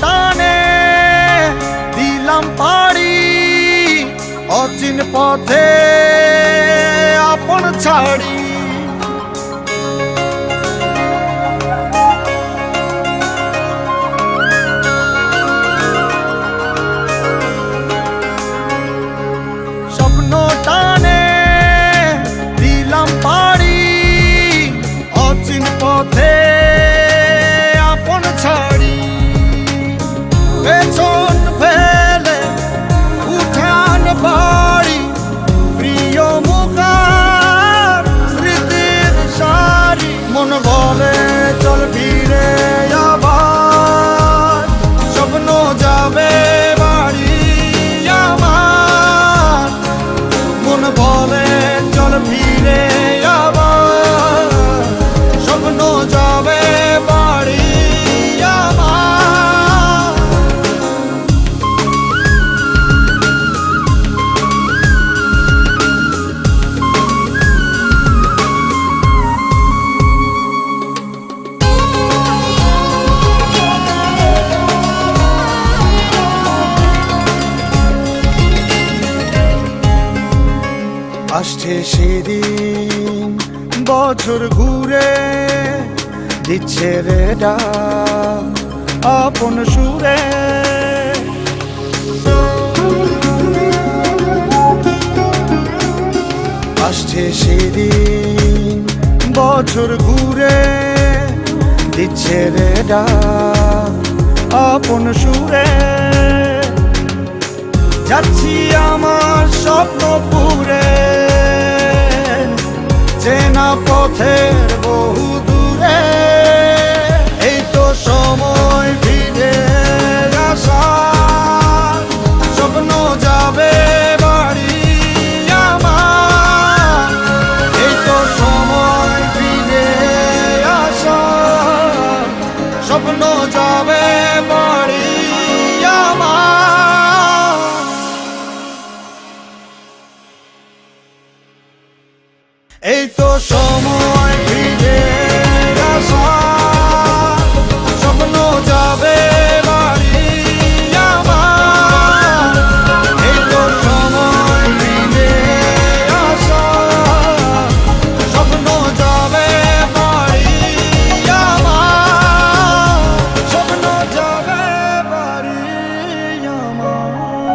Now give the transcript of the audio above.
টানে দিলাম পাড়ি অচিন পথে আপন ছাড়ি। স্বপ্ন টানে দিলাম পাড়ি অচিন পথে আপন ছাড়ি। পেছন ফেলে উঠান বাড়ি প্রিয় মুখার স্মৃতির সারি। মন বলে চল ফিরে আবার স্বপ্ন যাবে বাড়ি আমার। মন বলে চল ফিরে আবার স্বপ্ন যাবে বাড়ি আমার। আসছে সেদিন বছর ঘুরে দিচ্ছে রে ডাক আপন সুরে। আসছে সেদিন বছর ঘুরে দিচ্ছে রে ডাক আপন সুরে। যাচ্ছি আমার স্বপ্ন পুরে চেনা পথের বহু দূরে।